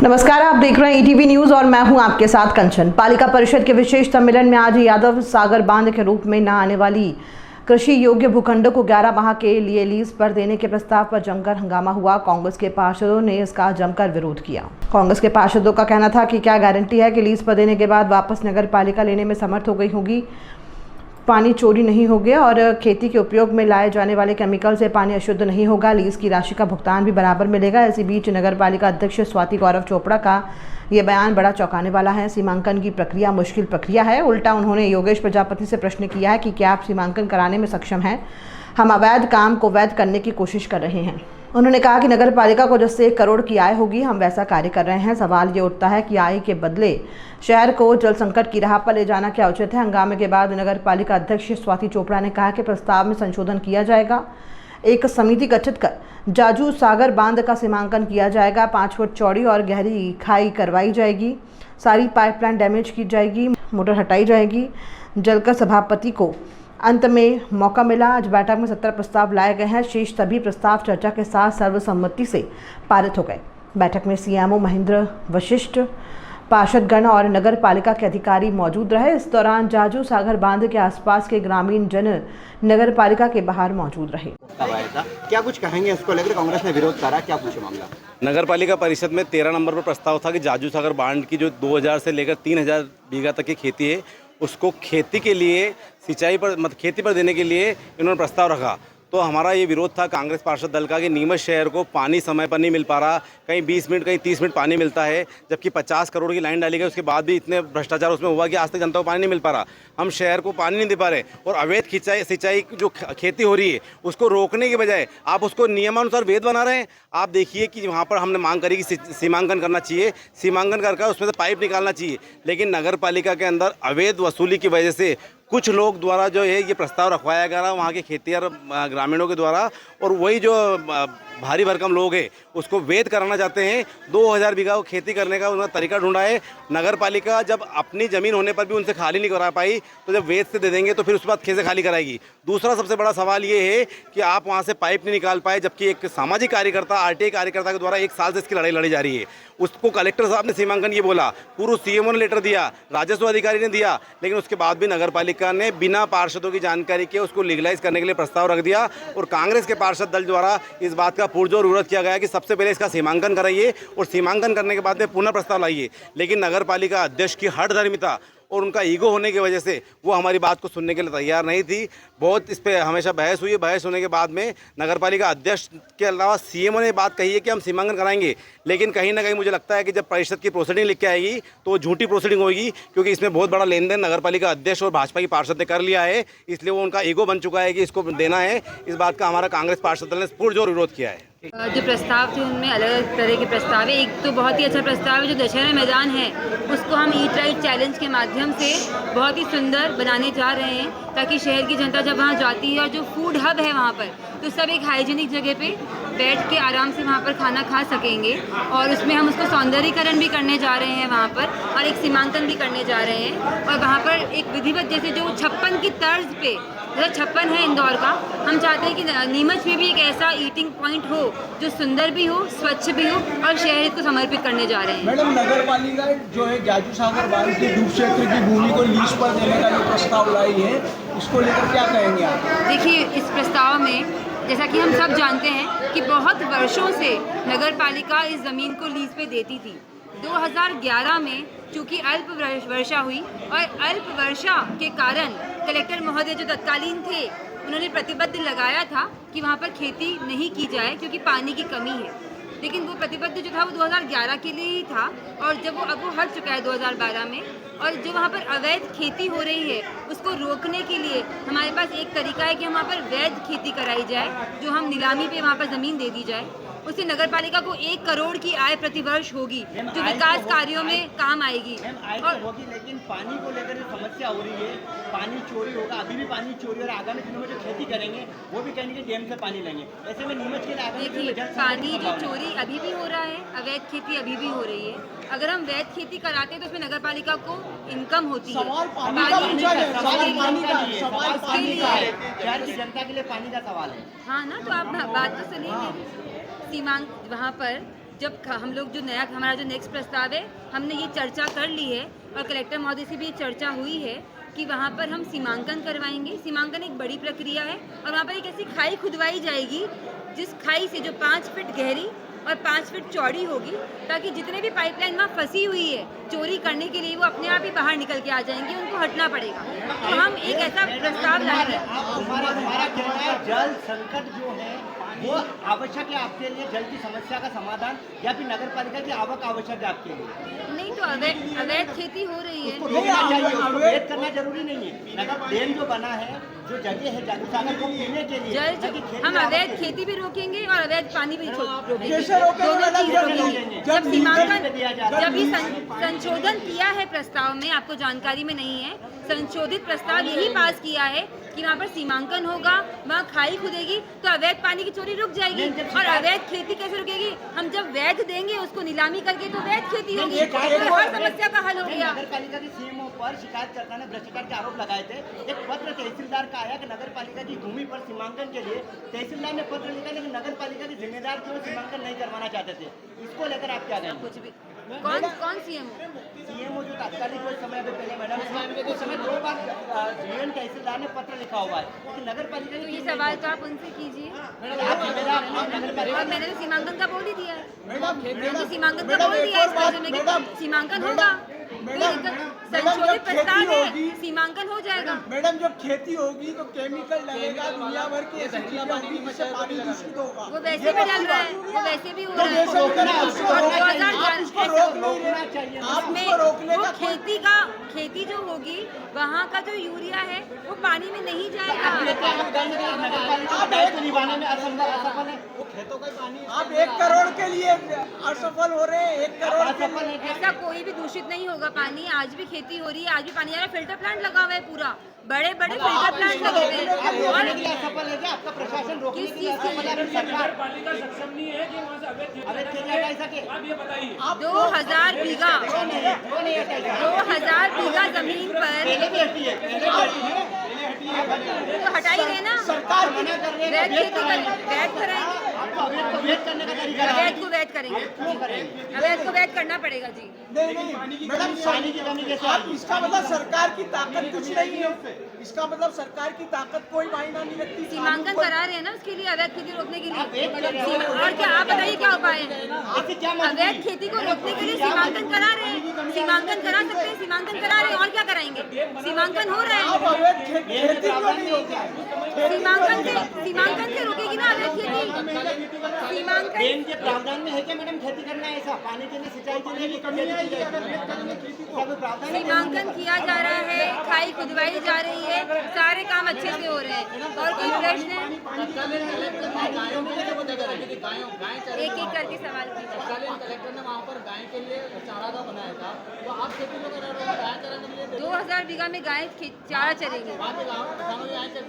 नमस्कार, आप देख रहे हैं ईटीवी न्यूज और मैं हूं आपके साथ कंचन। पालिका परिषद के विशेष सम्मेलन में आज यादव सागर बांध के रूप में न आने वाली कृषि योग्य भूखंडों को 11 माह के लिए लीज पर देने के प्रस्ताव पर जमकर हंगामा हुआ। कांग्रेस के पार्षदों ने इसका जमकर विरोध किया। कांग्रेस के पार्षदों का कहना था कि क्या गारंटी है कि लीज पर देने के बाद वापस नगर पालिका लेने में समर्थ हो गई होगी, पानी चोरी नहीं हो गया और खेती के उपयोग में लाए जाने वाले केमिकल से पानी अशुद्ध नहीं होगा, लीज की राशि का भुगतान भी बराबर मिलेगा। इसी बीच नगर पालिका अध्यक्ष स्वाति गौरव चोपड़ा का ये बयान बड़ा चौंकाने वाला है। सीमांकन की प्रक्रिया मुश्किल प्रक्रिया है। उल्टा उन्होंने योगेश प्रजापति से प्रश्न किया है कि क्या आप सीमांकन कराने में सक्षम हैं? हम अवैध काम को वैध करने की कोशिश कर रहे हैं। उन्होंने कहा कि नगर पालिका को जिससे 1 करोड़ की आय होगी, हम वैसा कार्य कर रहे हैं। सवाल ये उठता है कि आय के बदले शहर को जल संकट की राह पर ले जाना क्या उचित है? हंगामे के बाद नगर पालिका अध्यक्ष स्वाति चोपड़ा ने कहा कि प्रस्ताव में संशोधन किया जाएगा। एक समिति गठित कर जाजू सागर बांध का सीमांकन किया जाएगा। 5 फुट चौड़ी और गहरी खाई करवाई जाएगी। सारी पाइपलाइन डैमेज की जाएगी, मोटर हटाई जाएगी। जलकर सभापति को अंत में मौका मिला। आज बैठक में 70 प्रस्ताव लाए गए हैं। शेष सभी प्रस्ताव चर्चा के साथ सर्वसम्मति से पारित हो गए। बैठक में सीएमओ महेंद्र वशिष्ठ, पार्षदगण और नगर पालिका के अधिकारी मौजूद रहे। इस दौरान जाजू सागर बांध के आसपास के ग्रामीण जन नगर पालिका के बाहर मौजूद रहे। क्या कुछ कहेंगे इसको लेकर? कांग्रेस ने विरोध करा, क्या पूछे मामला? नगर पालिका परिषद में 13 नंबर पर प्रस्ताव था कि जाजू सागर बांध की जो 2000 से लेकर 3000 बीघा तक की खेती है, उसको खेती के लिए सिंचाई पर खेती पर देने के लिए इन्होंने प्रस्ताव रखा। तो हमारा ये विरोध था कांग्रेस पार्षद दल का कि नीमच शहर को पानी समय पर नहीं मिल पा रहा। कहीं 20 मिनट कहीं 30 मिनट पानी मिलता है, जबकि 50 करोड़ की लाइन डाली गई, उसके बाद भी इतने भ्रष्टाचार उसमें हुआ कि आज तक जनता को पानी नहीं मिल पा रहा। हम शहर को पानी नहीं दे पा रहे और अवैध सिंचाई जो खेती हो रही है उसको रोकने के बजाय आप उसको नियमानुसार वैध बना रहे हैं। आप देखिए कि वहाँ पर हमने मांग करी कि सीमांकन करना चाहिए, सीमांकन कर उसमें से पाइप निकालना चाहिए, लेकिन नगर पालिका के अंदर अवैध वसूली की वजह से कुछ लोग द्वारा जो है ये प्रस्ताव रखवाया गया वहाँ के खेतिहर ग्रामीणों के द्वारा, और वही जो भारी भरकम लोग हैं उसको वैध कराना चाहते हैं। 2000 बीघा को खेती करने का उन्होंने तरीका ढूंढा है। नगर पालिका जब अपनी ज़मीन होने पर भी उनसे खाली नहीं करा पाई, तो जब वैध से दे देंगे तो फिर उसके बाद कैसे खाली कराएगी? दूसरा सबसे बड़ा सवाल ये है कि आप वहाँ से पाइप नहीं निकाल पाए, जबकि एक सामाजिक कार्यकर्ता, आरटीआई कार्यकर्ता के द्वारा 1 साल से इसकी लड़ाई लड़ी जा रही है। उसको कलेक्टर साहब ने सीमांकन ये बोला, पूर्व सीएमओ ने लेटर दिया, राजस्व अधिकारी ने दिया, लेकिन उसके बाद भी नगर पालिका ने बिना पार्षदों की जानकारी के उसको लीगलाइज करने के लिए प्रस्ताव रख दिया। और कांग्रेस के पार्षद दल द्वारा इस बात का पुरजोर विरोध किया गया कि सबसे पहले इसका सीमांकन कराइए और सीमांकन करने के बाद में पुनः प्रस्ताव लाइए। लेकिन नगर पालिका अध्यक्ष की हठधर्मिता और उनका ईगो होने की वजह से वो हमारी बात को सुनने के लिए तैयार नहीं थी। बहुत इस पर हमेशा बहस हुई। बहस होने के बाद में नगर पालिका अध्यक्ष के अलावा सीएमओ ने बात कही है कि हम सीमांकन कराएंगे, लेकिन कहीं ना कहीं मुझे लगता है कि जब परिषद की प्रोसीडिंग लिख के आएगी तो वो झूठी प्रोसीडिंग होगी, क्योंकि इसमें बहुत बड़ा लेन देन नगर पालिका अध्यक्ष और भाजपा की पार्षद ने कर लिया है। इसलिए वो उनका ईगो बन चुका है कि इसको देना है। इस बात का हमारा कांग्रेस पार्षद दल ने पुरजोर विरोध किया है। जो प्रस्ताव थे उनमें अलग अलग तरह के प्रस्ताव है। एक तो बहुत ही अच्छा प्रस्ताव है जो दशहरा मैदान है उसको हम ईट राइट चैलेंज के माध्यम से बहुत ही सुंदर बनाने जा रहे हैं, ताकि शहर की जनता जब वहाँ जाती है और जो फूड हब है वहाँ पर, तो सब एक हाइजीनिक जगह पे बैठ के आराम से वहाँ पर खाना खा सकेंगे। और उसमें हम उसको सौंदर्यीकरण भी करने जा रहे हैं वहाँ पर, और एक सीमांकन भी करने जा रहे हैं। और वहाँ पर एक विधिवत, जैसे जो 56 की तर्ज पे, जैसे 56 है इंदौर का, हम चाहते हैं कि नीमच में भी एक ऐसा ईटिंग पॉइंट हो जो सुंदर भी हो, स्वच्छ भी हो, और शहर को समर्पित करने जा रहे हैं। मैडम, नगर पालिका जो है जाजू सागर बांध के डूब क्षेत्र की भूमि को लीज पर देने का जो प्रस्ताव लाई है, इसको लेकर क्या कहेंगे आप? देखिए, इस प्रस्ताव में जैसा कि हम सब जानते हैं कि बहुत वर्षों से नगर पालिका इस ज़मीन को लीज पे देती थी। 2011 में चूँकि अल्प वर्षा हुई और अल्प वर्षा के कारण कलेक्टर महोदय जो तत्कालीन थे उन्होंने प्रतिबद्ध लगाया था कि वहाँ पर खेती नहीं की जाए क्योंकि पानी की कमी है। लेकिन वो प्रतिबद्ध जो था वो 2011 के लिए ही था, और जब वो हट चुका है 2012 में। और जो वहाँ पर अवैध खेती हो रही है उसको रोकने के लिए हमारे पास एक तरीका है कि हम वहाँ पर वैध खेती कराई जाए, जो हम नीलामी पे वहाँ पर ज़मीन दे दी जाए। उससे नगर पालिका को 1 करोड़ की आय प्रतिवर्ष होगी, जो विकास कार्यों में काम आएगी। और होगी, लेकिन पानी को लेकर समस्या हो रही है, पानी चोरी होगा, अभी भी पानी चोरी और आगामी दिनों में जो खेती करेंगे वो भी कहेंगे डैम से पानी लेंगे। ऐसे में नीमच के लिए पानी जो चोरी अभी भी हो रहा है, अवैध खेती अभी भी हो रही है। अगर हम वैध खेती कराते हैं तो उसमें नगर पालिका को इनकम होती है। शहर की जनता के लिए पानी का सवाल है। हाँ ना, तो आप बात तो सुनिए। वहाँ पर जब हम लोग जो नया हमारा जो नेक्स्ट प्रस्ताव है, हमने ये चर्चा कर ली है और कलेक्टर महोदय से भी ये चर्चा हुई है कि वहाँ पर हम सीमांकन करवाएंगे। सीमांकन एक बड़ी प्रक्रिया है और वहाँ पर एक ऐसी खाई खुदवाई जाएगी जिस खाई से जो 5 फीट गहरी और 5 फीट चौड़ी होगी, ताकि जितने भी पाइपलाइन वहाँ फंसी हुई है चोरी करने के लिए वो अपने आप ही बाहर निकल के आ जाएंगे, उनको हटना पड़ेगा। तो हम एक ऐसा प्रस्ताव लाएंगे। हमारा कहना है जल संकट जो है वो आवश्यक है आपके लिए, जल की समस्या का समाधान, या फिर नगर पालिका की आवक आवश्यक है आपके लिए? नहीं तो अवैध खेती हो रही है। उसको रोकना चाहिए, उसको वेद करना जरूरी नहीं है। नगर डैम जो बना है, जो जगह है जादू सागर को पीने के लिए, हम अवैध खेती भी रोकेंगे और अवैध पानी भी रोकेंगे, कैसे रोकेंगे? दोनों चीज रोकेंगे। जब सीमांकन जब ये है। संशोधन किया है प्रस्ताव में, आपको जानकारी में नहीं है, संशोधित प्रस्ताव यही पास किया है कि वहाँ पर सीमांकन होगा, वहाँ खाई खुदेगी तो अवैध पानी की चोरी रुक जाएगी। और अवैध खेती कैसे रुकेगी? हम जब वैध देंगे उसको नीलामी करके तो वैध खेती होगी, तो हर समस्या का हल हो गया। नगर पालिका की सीएमओ पर शिकायतकर्ता ने भ्रष्टाचार के आरोप लगाए थे। एक पत्र तहसीलदार का आया कि नगर पालिका की भूमि पर सीमांकन के लिए तहसीलदार ने पत्र लिखा, लेकिन नगर पालिका के जिम्मेदार क्यों सीमांकन नहीं करवाना चाहते थे। इसको लेकर आप क्या कहेंगे? कुछ भी कौन सीएमओ जो तात्कालिक कुछ समय पहले मैडम उस समय 2 बार यूएन तहसीलदार ने पत्र लिखा हुआ है कि नगर पालिका तो ये सवाल तो आप उनसे कीजिए। नगर और मैंने तो सीमांकन का बोल ही दिया है, मैंने तो सीमांकन का बोल दिया है इस बारे में कि सीमांकन होगा। संशोधित प्रस्ताव है, सीमांकन हो जाएगा। मैडम जब खेती होगी तो केमिकल लगेगा, दुनिया भर की ऐसी चीजें होगी जिससे पानी दूषित होगा। वो वैसे भी डल रहा है, वो वैसे भी हो रहा है। उसको रोक नहीं रहे, आप उसको रोकने का खेती जो होगी वहाँ का जो यूरिया है वो पानी में नहीं जाएगा। निभाने में असफल है। आप 1 करोड़ के लिए असफल हो रहे हैं। 1 करोड़ के लिए ऐसा कोई भी दूषित नहीं होगा पानी। आज भी खेती हो रही है, आज भी पानी आ रहा है। फिल्टर प्लांट लगा हुआ है, पूरा बड़े बड़े फिल्टर प्लांट लगे हुए हैं। और असफल है क्या आपका प्रशासन रोकने किस के चीज लिए? के लिए? सरकार पालिका सक्षम नहीं है कि वहाँ से अवैध खेती हटा सके। आप ये बताइए। 2000 बीघा 2000 बीघा जमीन पर पहले भी हटी है, पहले भी हटी है। तो हटा ही रहे ना। सरकार मना कर रही है। वैध खेती वैध कराएंगे, आपको अवैध को वैध करने का तरीका है। अवैध को वैध करेंगे, क्यों करेंगे? अवैध को वैध करना पड़ेगा जी। नहीं मैडम, पानी की कमी कैसे आप आएगी? इसका मतलब सरकार की ताकत कुछ नहीं है। इसका मतलब सरकार की ताकत कोई मायना नहीं रखती। सीमांकन करा रहे हैं ना उसके लिए, अवैध खेती रोकने के आप वेट कर रहे लिए। हो। और क्या आप बताइए क्या उपाय है? ऐसे क्या मजबूरी? अवैध खेती को रोकने के लिए सीमांकन करा रहे हैं, सीमांकन करा सकते हैं, सीमांकन करा रहे हैं। और क्या कराएंगे? सीमांकन हो रहा आप है, अवैध खेती क्यों नहीं होगा? सीमांकन से रुकेगी ना अवैध खेती। सीमांकन डैम के प्रावधान में है क्या मैडम खेती करना है? ऐसा पानी के लिए, सिंचाई के लिए कमी है? सीमांकन किया जा रहा है, खाई खुदवाई जा रही है, सारे काम अच्छे से हो रहे हैं। और कोई प्रश्न है? एक एक करके सवाल कीजिए। कलेक्टर ने वहाँ पर गाय के लिए चारागाह बनाया था, तो आप खेती में करा रहे हो, गाय चराने के लिए 2000 बीघा में गाय चारा चरेंगे। किसानों की गाय